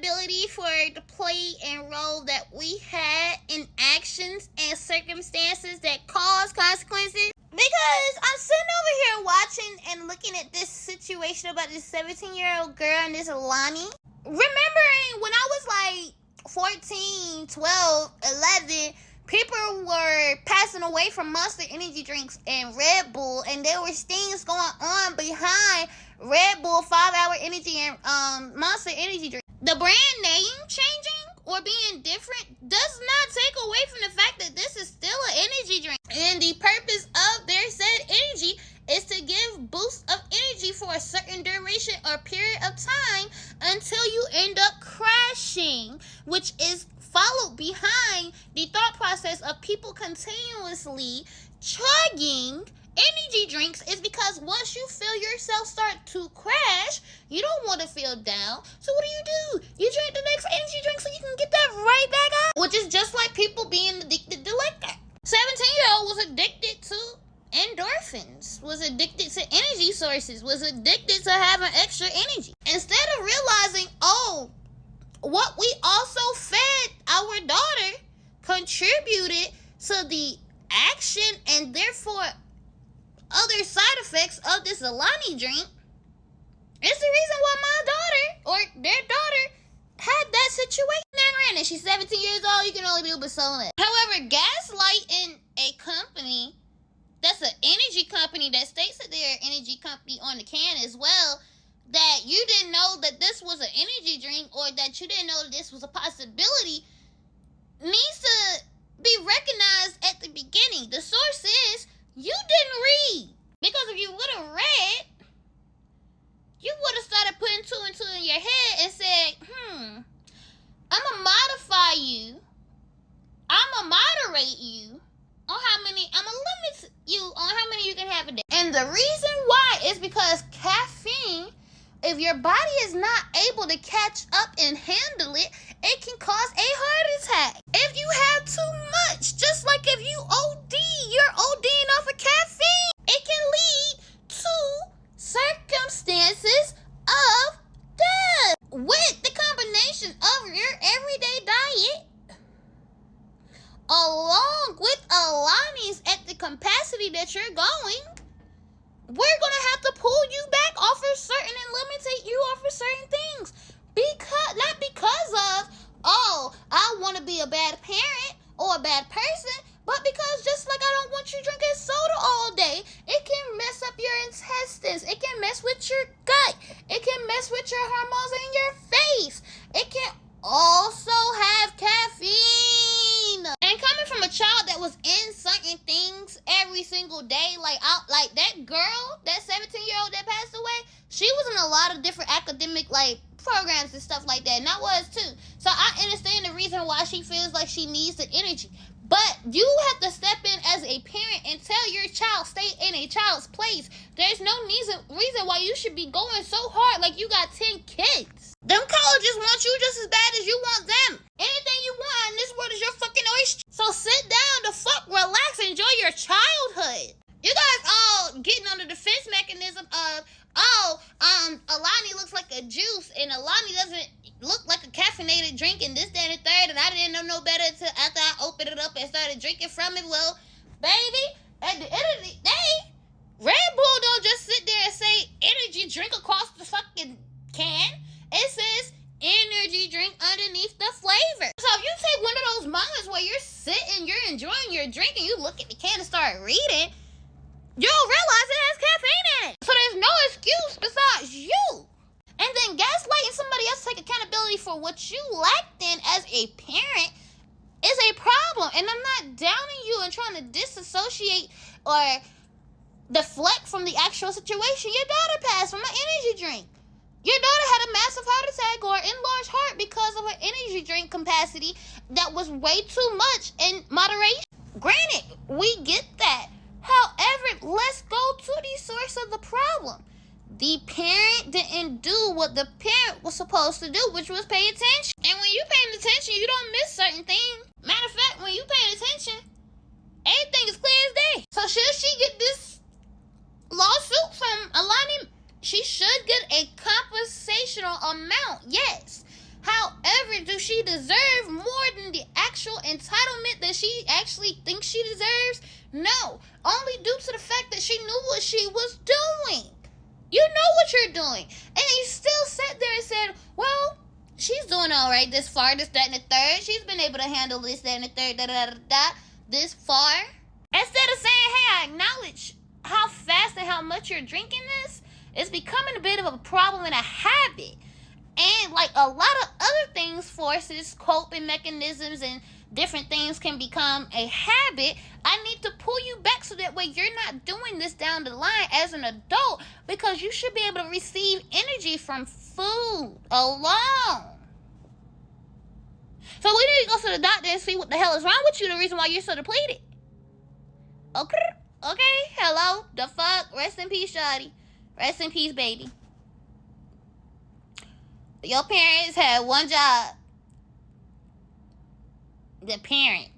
accountability for the play and role that we had in actions and circumstances that cause consequences. Because I'm sitting over here watching and looking at this situation about this 17-year-old girl and this Alani. Remembering when I was like 14, 12, 11, people were passing away from Monster energy drinks and Red Bull, and there were things going on behind Red Bull, 5-Hour Energy, and Monster energy drink. The brand name changing or being different does not take away from the fact that this is still an energy drink. And the purpose of their said energy is to give boosts of energy for a certain duration or period of time until you end up crashing, which is followed behind the thought process of people continuously chugging energy drinks is because once you feel yourself start to crash, you don't want to feel down. So what do? You drink the next energy drink so you can get that right back up, which is just like people being addicted to liquor. 17-year-old was addicted to endorphins, was addicted to energy sources, was addicted to having extra energy. Instead of realizing, oh, what we also fed our daughter contributed to the action and therefore other side effects of this Alani drink, it's the reason why my daughter or their daughter had that situation. Now granted, she's 17 years old, you can only do but so much. However, gaslighting a company that's an energy company that states that they're an energy company on the can as well, that you didn't know that this was an energy drink or that you didn't know that this was a possibility, needs to be recognized at the beginning. The source is, you didn't read. Because if you would have read, you would have started putting two and two in your head and said, I'm going to modify you. I'm going to moderate you on how many, I'm going to limit you on how many you can have a day. And the reason why is because caffeine, if your body is not able to catch up and handle it, it can cause a heart attack. If you have too much, just like if you OD, you're ODing off of caffeine, it can lead to circumstances of death. With the combination of your everyday diet, along with Alani's at the capacity that you're going, we're going to have to pull you back off of certain and limitate you off of certain things. Not because of, oh, I want to be a bad parent or a bad person, but because just like I don't want you drinking soda all day, it can mess up your intestines. It can mess with your gut. It can mess with your hormones in your face. It can also have caffeine. And coming from a child that was in certain things every single day, like that girl, that 17-year-old that passed away, she was in a lot of different academic programs and stuff like that, and I was too. So I understand the reason why she feels like she needs the energy. But you have to step in as a parent and tell your child, stay in a child's place. There's no reason why you should be going so hard like you got 10 kids. Them colleges want you just as bad as you want them. Anything you want in this world is your fucking oyster. So sit down the fuck, relax, enjoy your childhood. You guys all getting on the defense mechanism of, Alani looks like a juice and Alani doesn't look like a caffeinated drink and this, that, and the third, and I didn't know no better until after I opened it up and started drinking from it. Well, baby, at the end of the day, Red Bull don't just sit there and say energy drink across the fucking can. It says energy drink underneath the flavor. So if you take one of those moments where you're sitting, you're enjoying your drink, and you look at the can and start reading, you'll realize it has caffeine in it. So there's no excuse besides you. And then gaslighting somebody else to take accountability for what you lacked in as a parent is a problem. And I'm not downing you and trying to disassociate or deflect from the actual situation. Your daughter passed from an energy drink. Your daughter had a massive heart attack or enlarged heart because of her energy drink capacity that was way too much in moderation. Granted, we get that. However, let's go to the source of the problem. The parent didn't do what the parent was supposed to do, which was pay attention. And when you're paying attention, you don't miss certain things. Matter of fact, when you're paying attention, everything is clear as day. So should she get this lawsuit from Alani? She should get a compensational amount, yes. However, do she deserve more than the actual entitlement that she actually thinks she deserves? No. Only due to the fact that she knew what she was doing. You know what you're doing. And you still sat there and said, well, she's doing all right this far, this, that, and the third. She's been able to handle this, that, and the third, this far. Instead of saying, hey, I acknowledge how fast and how much you're drinking this, it's becoming a bit of a problem and a habit. And like a lot of other things, forces, coping mechanisms, and different things can become a habit. I need to pull you back so that way you're not doing this down the line as an adult, because you should be able to receive energy from food alone. So we need to go to the doctor and see what the hell is wrong with you, the reason why you're so depleted. Okay, hello, the fuck, rest in peace, shawty. Rest in peace, baby. Your parents had one job. The parent.